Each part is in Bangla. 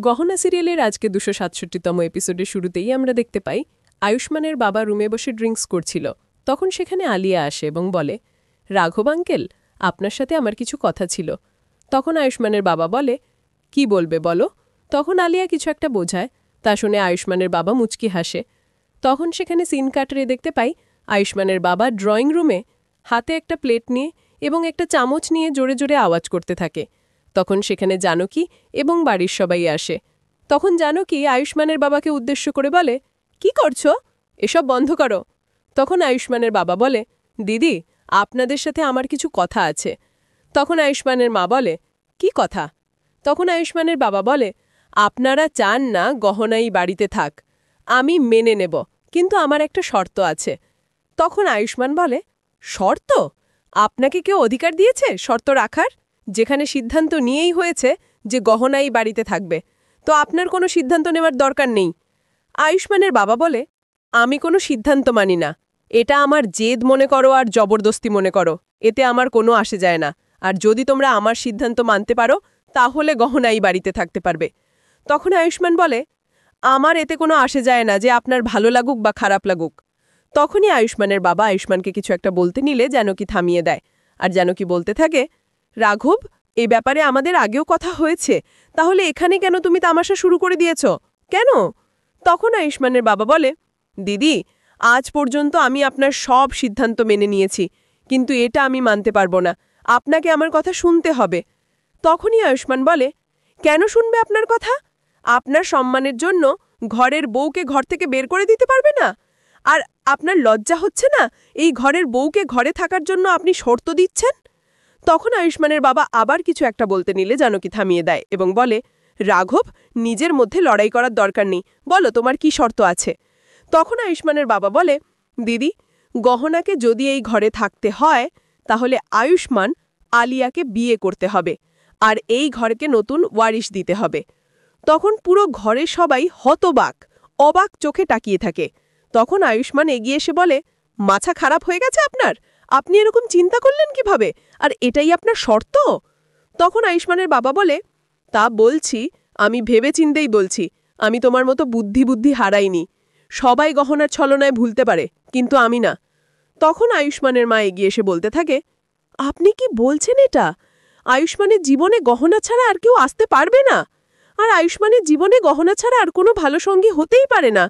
গহনা সিরিয়ালের আজকে ২৬৭তম এপিসোডের শুরুতেই আমরা দেখতে পাই আয়ুষ্মানের বাবা রুমে বসে ড্রিঙ্কস করছিল। তখন সেখানে আলিয়া আসে এবং বলে, রাঘব আঙ্কেল, আপনার সাথে আমার কিছু কথা ছিল। তখন আয়ুষ্মানের বাবা বলে, কি বলবে বলো। তখন আলিয়া কিছু একটা বোঝায়। তা শুনে আয়ুষ্মানের বাবা মুচকি হাসে। তখন সেখানে সিন কাটরে দেখতে পাই আয়ুষ্মানের বাবা ড্রয়িং রুমে হাতে একটা প্লেট নিয়ে এবং একটা চামচ নিয়ে জোরে জোরে আওয়াজ করতে থাকে। তখন সেখানে জানকী এবং বাড়ির সবাই আসে। তখন জানকী আয়ুষ্মানের বাবাকে উদ্দেশ্য করে বলে, কি করছো, এসব বন্ধ করো। তখন আয়ুষ্মানের বাবা বলে, দিদি, আপনাদের সাথে আমার কিছু কথা আছে। তখন আয়ুষ্মানের মা বলে, কি কথা। তখন আয়ুষ্মানের বাবা বলে, আপনারা চান না গহনাই বাড়িতে থাক, আমি মেনে নেব, কিন্তু আমার একটা শর্ত আছে। তখন আয়ুষ্মান বলে, শর্ত? আপনাকে কেউ অধিকার দিয়েছে শর্ত রাখার? যেখানে সিদ্ধান্ত নিয়েই হয়েছে যে গহনাই বাড়িতে থাকবে, তো আপনার কোনো সিদ্ধান্ত নেওয়ার দরকার নেই। আয়ুষ্মানের বাবা বলে, আমি কোনো সিদ্ধান্ত মানি না। এটা আমার জেদ মনে করো আর জবরদস্তি মনে করো, এতে আমার কোনো আসে যায় না। আর যদি তোমরা আমার সিদ্ধান্ত মানতে পারো তাহলে গহনাই বাড়িতে থাকতে পারবে। তখন আয়ুষ্মান বলে, আমার এতে কোনো আসে যায় না যে আপনার ভালো লাগুক বা খারাপ লাগুক। তখনই আয়ুষ্মানের বাবা আয়ুষ্মানকে কিছু একটা বলতে নিলে জানকী থামিয়ে দেয়। আর জানকী বলতে থাকে, রাঘব, এই ব্যাপারে আমাদের আগেও কথা হয়েছে, তাহলে এখানে কেন তুমি তামাশা শুরু করে দিয়েছ কেন? তখন আয়ুষ্মানের বাবা বলে, দিদি, আজ পর্যন্ত আমি আপনার সব সিদ্ধান্ত মেনে নিয়েছি, কিন্তু এটা আমি মানতে পারবো না, আপনাকে আমার কথা শুনতে হবে। তখনই আয়ুষ্মান বলে, কেন শুনবে আপনার কথা? আপনার সম্মানের জন্য ঘরের বউকে ঘর থেকে বের করে দিতে পারবে না? আর আপনার লজ্জা হচ্ছে না এই ঘরের বউকে ঘরে থাকার জন্য আপনি শর্ত দিচ্ছেন? তখন আয়ুষ্মানের বাবা আবার কিছু একটা বলতে নিলে জানকী থামিয়ে দেয় এবং বলে, রাঘব, নিজের মধ্যে লড়াই করার দরকার নেই, বলো তোমার কি শর্ত আছে। তখন আয়ুষ্মানের বাবা বলে, দিদি, গহনাকে যদি এই ঘরে থাকতে হয় তাহলে আয়ুষ্মান আলিয়াকে বিয়ে করতে হবে আর এই ঘরকে নতুন ওয়ারিশ দিতে হবে। তখন পুরো ঘরে সবাই হতবাক, অবাক চোখে তাকিয়ে থাকে। তখন আয়ুষ্মান এগিয়ে এসে বলে, মাথা খারাপ হয়ে গেছে আপনার? আপনি এরকম চিন্তা করলেন কিভাবে? আর এটাই আপনার শর্ত? তখন আয়ুষ্মানের বাবা বলে, তা বলছি, আমি ভেবে চিন্তেই বলছি, আমি তোমার মতো বুদ্ধি হারাইনি। সবাই গহনার ছলনায় ভুলতে পারে, কিন্তু আমি না। তখন আয়ুষ্মানের মা এগিয়ে এসে বলতে থাকে, আপনি কি বলছেন এটা? আয়ুষ্মানের জীবনে গহনা ছাড়া আর কেউ আসতে পারবে না, আর আয়ুষ্মানের জীবনে গহনা ছাড়া আর কোনো ভালো সঙ্গী হতেই পারে না।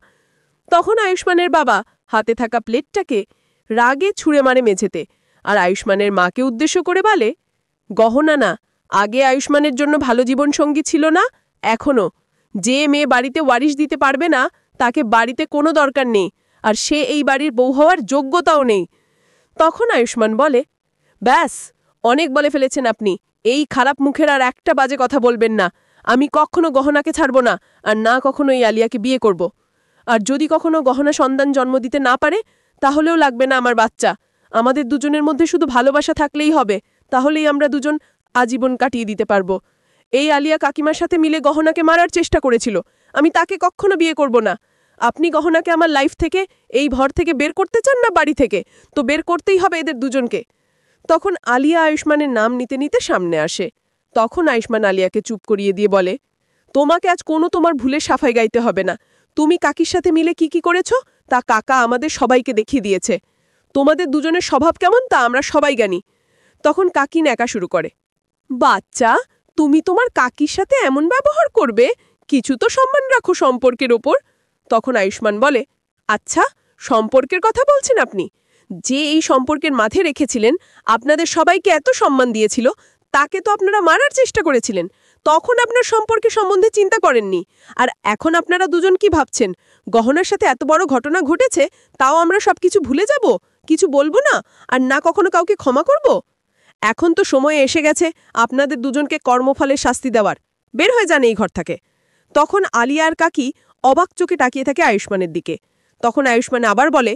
তখন আয়ুষ্মানের বাবা হাতে থাকা প্লেটটাকে রাগে ছুঁড়ে মারে মেঝেতে, আর আয়ুষ্মানের মাকে উদ্দেশ্য করে বলে, গহনা না, আগে আয়ুষ্মানের জন্য ভালো জীবনসঙ্গী ছিল না, এখনও। যে মেয়ে বাড়িতে ওয়ারিশ দিতে পারবে না তাকে বাড়িতে কোনো দরকার নেই, আর সে এই বাড়ির বউ হওয়ার যোগ্যতাও নেই। তখন আয়ুষ্মান বলে, ব্যাস, অনেক বলে ফেলেছেন আপনি, এই খারাপ মুখের আর একটা বাজে কথা বলবেন না। আমি কখনো গহনাকে ছাড়ব না, আর না কখনো এই আলিয়াকে বিয়ে করব। আর যদি কখনো গহনা সন্তান জন্ম দিতে না পারে তাহলেও লাগবে না আমার বাচ্চা। আমাদের দুজনের মধ্যে শুধু ভালোবাসা থাকলেই হবে, তাহলেই আমরা দুজন আজীবন কাটিয়ে দিতে পারব। এই আলিয়া কাকিমার সাথে মিলে গহনাকে মারার চেষ্টা করেছিল, আমি তাকে কখনো বিয়ে করব না। আপনি গহনাকে আমার লাইফ থেকে, এই ঘর থেকে বের করতে চান না বাড়ি থেকে? তো বের করতেই হবে এদের দুজনকে। তখন আলিয়া আয়ুষ্মানের নাম নিতে নিতে সামনে আসে। তখন আয়ুষ্মান আলিয়াকে চুপ করিয়ে দিয়ে বলে, তোমাকে আজ কোনো তোমার ভুলে সাফাই গাইতে হবে না। তুমি কাকির সাথে মিলে কি করেছ তা কাকা আমাদের সবাইকে দেখিয়ে দিয়েছে। তোমাদের দুজনের স্বভাব কেমন তা আমরা সবাই জানি। তখন কাকি নেকা শুরু করে, বাচ্চা, তুমি তোমার কাকির সাথে এমন ব্যবহার করবে? কিছু তো সম্মান রাখো সম্পর্কের ওপর। তখন আয়ুষ্মান বলে, আচ্ছা, সম্পর্কের কথা বলছেন আপনি? যে এই সম্পর্কের মাঝে রেখেছিলেন, আপনাদের সবাইকে এত সম্মান দিয়েছিল, তাকে তো আপনারা মারার চেষ্টা করেছিলেন। তখন আপনার সম্পর্কে সম্বন্ধে চিন্তা করেননি। আর এখন আপনারা দুজন কি ভাবছেন, গহনার সাথে এত বড় ঘটনা ঘটেছে তাও আমরা সবকিছু ভুলে যাব, কিছু বলবো না, আর না কখনো কাউকে ক্ষমা করব? এখন তো সময় এসে গেছে আপনাদের দুজনকে কর্মফলের শাস্তি দেওয়ার। বের হয়ে যান এই ঘর থেকে। তখন আলিয়া আর কাকি অবাক চোখে তাকিয়ে থাকে আয়ুষ্মানের দিকে। তখন আয়ুষ্মান আবার বলে,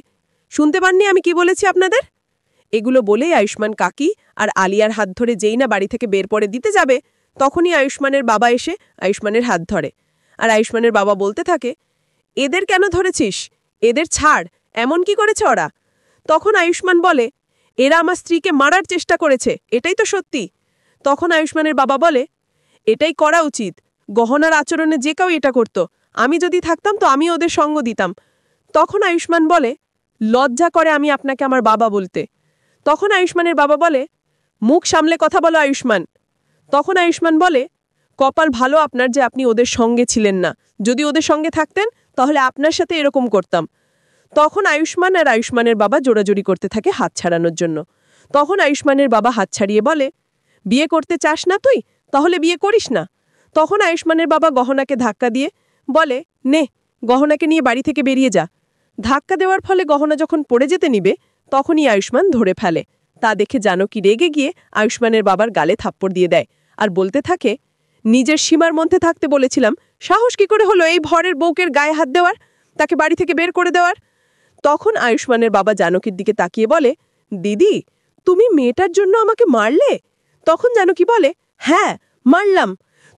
শুনতে পাননি আমি কি বলেছি আপনাদের? এগুলো বলেই আয়ুষ্মান কাকি আর আলিয়ার হাত ধরে যেই না বাড়ি থেকে বের করে দিতে যাবে, তখনই আয়ুষ্মানের বাবা এসে আয়ুষ্মানের হাত ধরে। আর আয়ুষ্মানের বাবা বলতে থাকে, এদের কেন ধরেছিস? এদের ছাড়, এমন কি করেছে ওরা? তখন আয়ুষ্মান বলে, এরা আমার স্ত্রীকে মারার চেষ্টা করেছে, এটাই তো সত্যি। তখন আয়ুষ্মানের বাবা বলে, এটাই করা উচিত, গহনার আচরণে যে কেউ এটা করত, আমি যদি থাকতাম তো আমি ওদের সঙ্গ দিতাম। তখন আয়ুষ্মান বলে, লজ্জা করে আমি আপনাকে আমার বাবা বলতে। তখন আয়ুষ্মানের বাবা বলে, মুখ সামলে কথা বলো আয়ুষ্মান। তখন আয়ুষ্মান বলে, কপাল ভালো আপনার যে আপনি ওদের সঙ্গে ছিলেন না, যদি ওদের সঙ্গে থাকতেন তাহলে আপনার সাথে এরকম করতাম। তখন আয়ুষ্মান আর আয়ুষ্মানের বাবা জোড়াজোড়ি করতে থাকে হাত ছাড়ানোর জন্য। তখন আয়ুষ্মানের বাবা হাত ছাড়িয়ে বলে, বিয়ে করতে চাস না তুই, তাহলে বিয়ে করিস না। তখন আয়ুষ্মানের বাবা গহনাকে ধাক্কা দিয়ে বলে, নে গহনাকে নিয়ে বাড়ি থেকে বেরিয়ে যা। ধাক্কা দেওয়ার ফলে গহনা যখন পড়ে যেতে নিবে তখনই আয়ুষ্মান ধরে ফেলে। তা দেখে জানকী রেগে গিয়ে আয়ুষ্মানের বাবার গালে থাপ্পড় দিয়ে দেয় আর বলতে থাকে, নিজের সীমার মধ্যে থাকতে বলেছিলাম, সাহস কি করে হলো এই ভরের বউকের গায়ে হাত দেওয়ার, তাকে বাড়ি থেকে বের করে দেওয়ার। তখন আয়ুষ্মানের বাবা জানকীর দিকে তাকিয়ে বলে, দিদি তুমি মেয়েটার জন্য আমাকে মারলে? তখন জানকী বলে, হ্যাঁ মারলাম,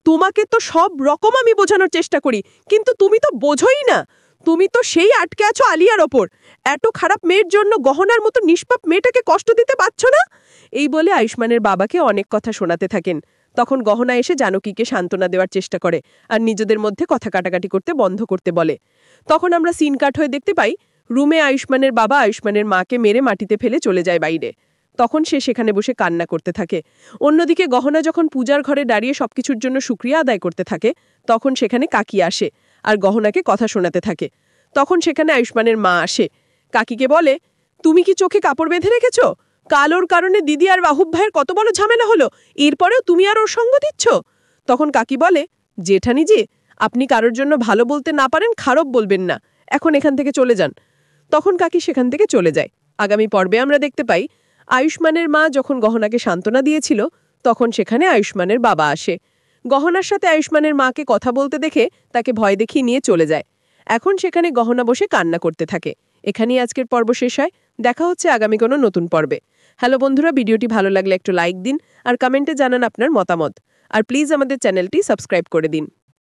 তোমাকে তো সব রকম আমি বোঝানোর চেষ্টা করি, কিন্তু তুমি তো বোঝোই না। তুমি তো সেই আটকে আছো আলিয়ার ওপর। এত খারাপ মেয়ের জন্য গহনার মতো নিষ্পাপ মেয়েটাকে কষ্ট দিতে পারছো না। এই বলে আয়ুষ্মানের বাবাকে অনেক কথা শোনাতে থাকেন। তখন গহনা এসে জানকীকে সান্ত্বনা দেওয়ার চেষ্টা করে আর নিজেদের মধ্যে কথা কাটাকাটি করতে বন্ধ করতে বলে। তখন আমরা সিন কাট হয়ে দেখতে পাই, রুমে আয়ুষ্মানের বাবা আয়ুষ্মানের মাকে মেরে মাটিতে ফেলে চলে যায় বাইরে। তখন সে সেখানে বসে কান্না করতে থাকে। অন্যদিকে গহনা যখন পূজার ঘরে দাঁড়িয়ে সবকিছুর জন্য শুকরিয়া আদায় করতে থাকে, তখন সেখানে কাকি আসে আর গহনাকে কথা শোনাতে থাকে। তখন সেখানে আয়ুষ্মানের মা আসে। কাকিকে বলে, তুমি কি চোখে কাপড় বেঁধে রেখেছ? কালোর কারণে দিদি আর রাহুব ভাইয়ের কত বড় ঝামেলা হলো, এরপরেও তুমি আর ওর সঙ্গ দিচ্ছ? তখন কাকি বলে, জেঠানিজি আপনি কারোর জন্য ভালো বলতে না পারেন খারাপ বলবেন না, এখন এখান থেকে চলে যান। তখন কাকি সেখান থেকে চলে যায়। আগামী পর্বে আমরা দেখতে পাই, আয়ুষ্মানের মা যখন গহনাকে সান্ত্বনা দিয়েছিল তখন সেখানে আয়ুষ্মানের বাবা আসে। গহনার সাথে আয়ুষ্মানের মাকে কথা বলতে দেখে তাকে ভয় দেখিয়ে নিয়ে চলে যায়। এখন সেখানে গহনা বসে কান্না করতে থাকে। এখানেই আজকের পর্ব শেষ হয়। দেখা হচ্ছে আগামী কোনো নতুন পর্বে। হ্যালো বন্ধুরা, ভিডিওটি ভালো লাগলে একটু লাইক দিন আর কমেন্টে জানান আপনার মতামত। আর প্লিজ আমাদের চ্যানেলটি সাবস্ক্রাইব করে দিন।